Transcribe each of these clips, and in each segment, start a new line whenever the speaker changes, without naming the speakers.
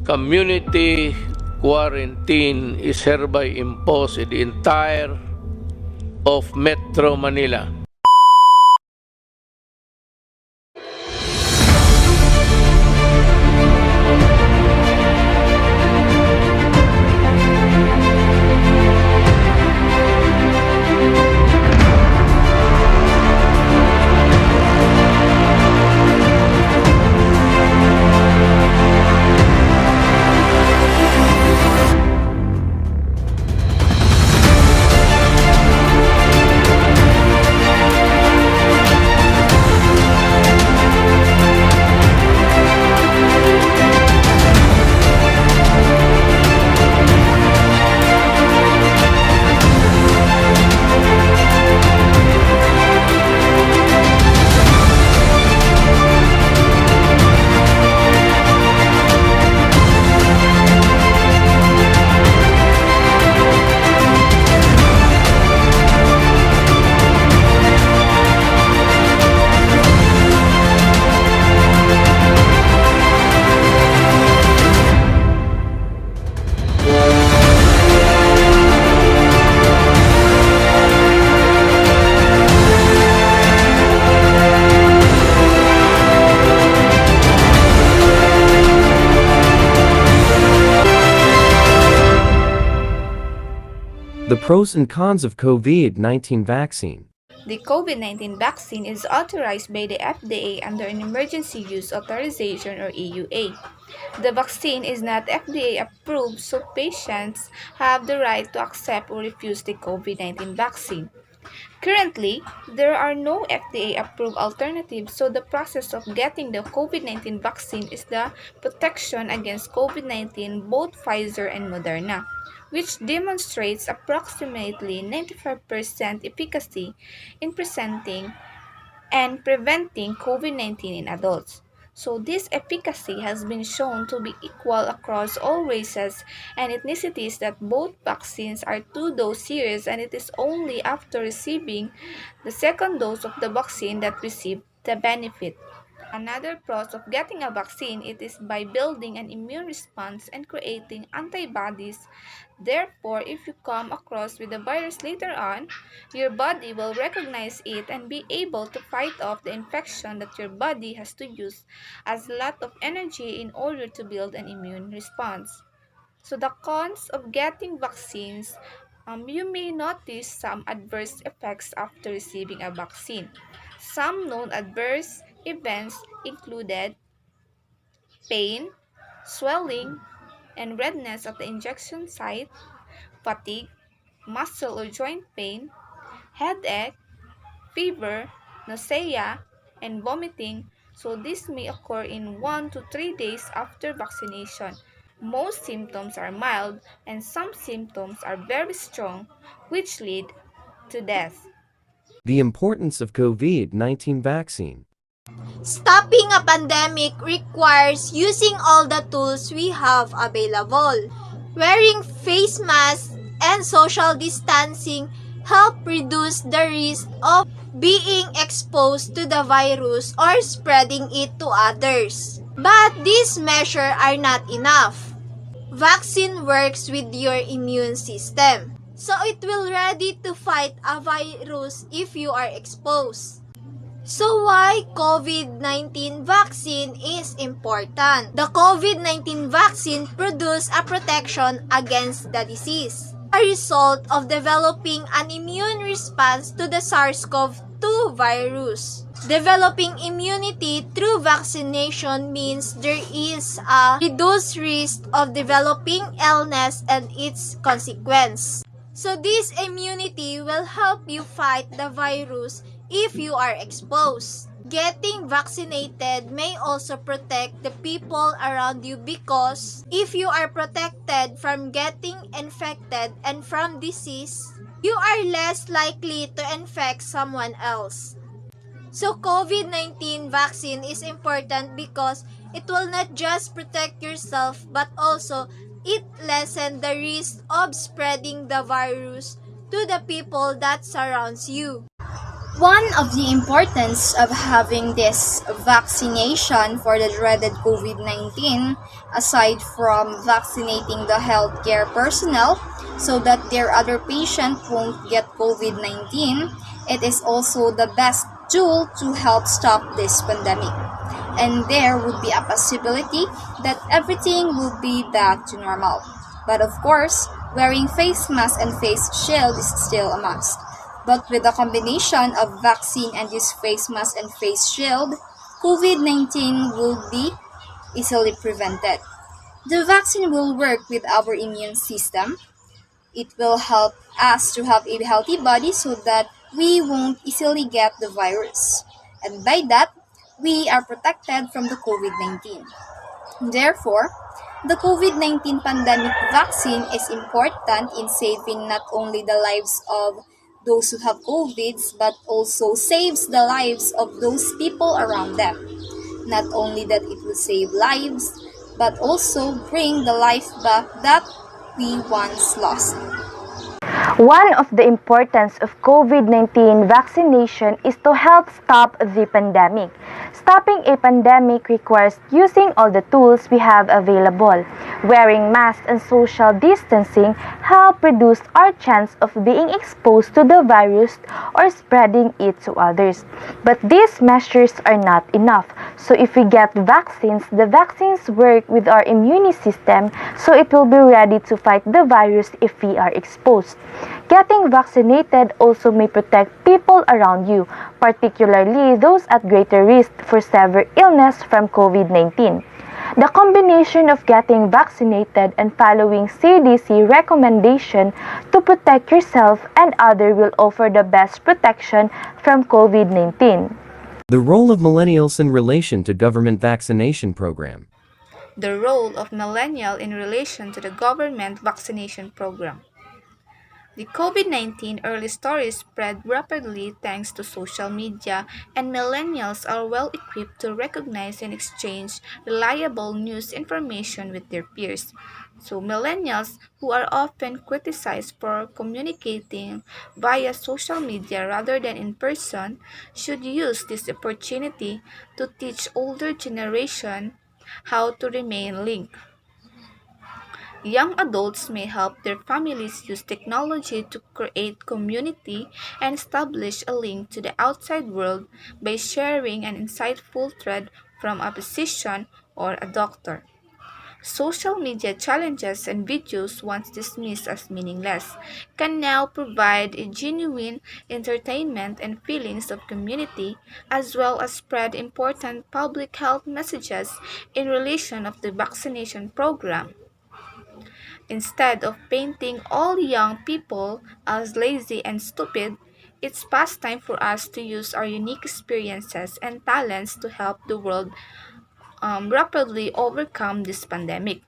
Community quarantine is hereby imposed in the entire of Metro Manila.
The pros and cons of COVID-19 vaccine.
The COVID-19 vaccine is authorized by the FDA under an Emergency Use Authorization or EUA. The vaccine is not FDA approved, so patients have the right to accept or refuse the COVID-19 vaccine. Currently, there are no FDA-approved alternatives, so the process of getting the COVID-19 vaccine is the protection against COVID-19, both Pfizer and Moderna, which demonstrates approximately 95% efficacy in presenting and preventing COVID-19 in adults. So this efficacy has been shown to be equal across all races and ethnicities, that both vaccines are two-dose series, and it is only after receiving the second dose of the vaccine that receive the benefit. Another pros of getting a vaccine, it is by building an immune response and creating antibodies. Therefore, if you come across with the virus later on, your body will recognize it and be able to fight off the infection that your body has to use as a lot of energy in order to build an immune response. So the cons of getting vaccines, you may notice some adverse effects after receiving a vaccine. Some known adverse events included pain, swelling, and redness at the injection site, fatigue, muscle or joint pain, headache, fever, nausea, and vomiting. So this may occur in 1 to 3 days after vaccination. Most symptoms are mild and some symptoms are very strong, which lead to death.
The importance of COVID-19 vaccine.
Stopping a pandemic requires using all the tools we have available. Wearing face masks and social distancing help reduce the risk of being exposed to the virus or spreading it to others. But these measures are not enough. Vaccine works with your immune system, so it will ready to fight a virus if you are exposed. So why COVID-19 vaccine is important? The COVID-19 vaccine produces a protection against the disease, a result of developing an immune response to the SARS-CoV-2 virus. Developing immunity through vaccination means there is a reduced risk of developing illness and its consequence. So this immunity will help you fight the virus if you are exposed. Getting vaccinated may also protect the people around you, because if you are protected from getting infected and from disease, you are less likely to infect someone else. So COVID-19 vaccine is important because it will not just protect yourself, but also it lessens the risk of spreading the virus to the people that surrounds you. One of the importance of having this vaccination for the dreaded COVID-19, aside from vaccinating the healthcare personnel so that their other patient won't get COVID-19, it is also the best tool to help stop this pandemic. And there would be a possibility that everything will be back to normal. But of course, wearing face mask and face shield is still a must. But with the combination of vaccine and this face mask and face shield, COVID-19 will be easily prevented. The vaccine will work with our immune system. It will help us to have a healthy body so that we won't easily get the virus. And by that, we are protected from the COVID-19. Therefore, the COVID-19 pandemic vaccine is important in saving not only the lives of those who have COVID, but also saves the lives of those people around them. Not only that it will save lives, but also bring the life back that we once lost.
One of the importance of COVID-19 vaccination is to help stop the pandemic. Stopping a pandemic requires using all the tools we have available. Wearing masks and social distancing help reduce our chance of being exposed to the virus or spreading it to others. But these measures are not enough. So if we get vaccines, the vaccines work with our immune system so it will be ready to fight the virus if we are exposed. Getting vaccinated also may protect people around you, particularly those at greater risk for severe illness from COVID-19. The combination of getting vaccinated and following CDC recommendation to protect yourself and others will offer the best protection from COVID-19.
The role of millennials in relation to government vaccination program.
The role of millennial in relation to the government vaccination program. The COVID-19 early stories spread rapidly thanks to social media, and millennials are well equipped to recognize and exchange reliable news information with their peers. So, millennials, who are often criticized for communicating via social media rather than in person, should use this opportunity to teach older generation how to remain linked. Young adults may help their families use technology to create community and establish a link to the outside world by sharing an insightful thread from a physician or a doctor. Social media challenges and videos, once dismissed as meaningless, can now provide a genuine entertainment and feelings of community, as well as spread important public health messages in relation of the vaccination program. Instead of painting all young people as lazy and stupid, it's past time for us to use our unique experiences and talents to help the world rapidly overcome this pandemic.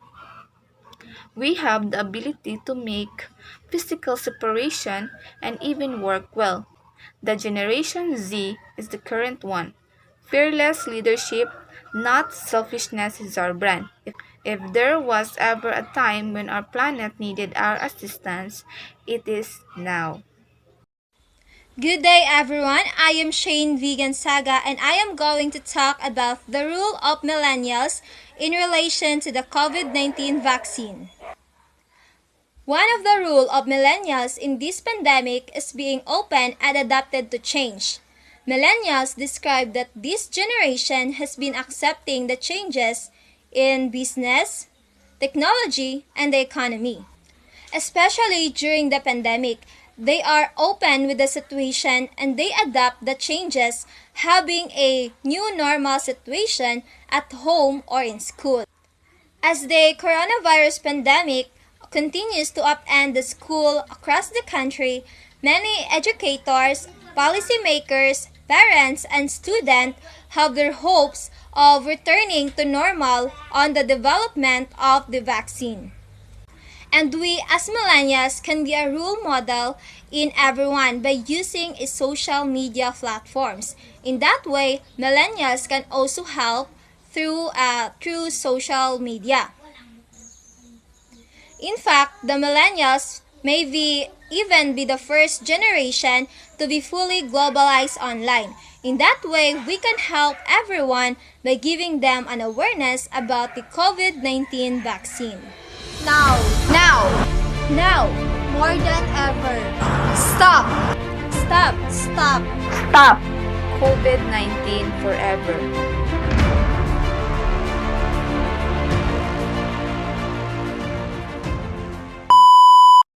We have the ability to make physical separation and even work well. The Generation Z is the current one. Fearless leadership, not selfishness, is our brand. If there was ever a time when our planet needed our assistance, it is now.
Good day everyone, I am Shane Vegan Saga and I am going to talk about the role of millennials in relation to the COVID-19 vaccine. One of the rule of millennials in this pandemic is being open and adapted to change. Millennials describe that this generation has been accepting the changes in business, technology, and the economy. Especially during the pandemic, they are open with the situation and they adapt the changes, having a new normal situation at home or in school. As the coronavirus pandemic continues to upend the school across the country, many educators, policymakers, parents, and students have their hopes of returning to normal on the development of the vaccine. And we as millennials can be a role model in everyone by using a social media platforms. In that way, millennials can also help through social media. In fact, the millennials maybe even be the first generation to be fully globalized online. In that way, we can help everyone by giving them an awareness about the COVID-19 vaccine.
Now,
Now, more than ever,
stop
stop
Stop!
COVID-19 forever.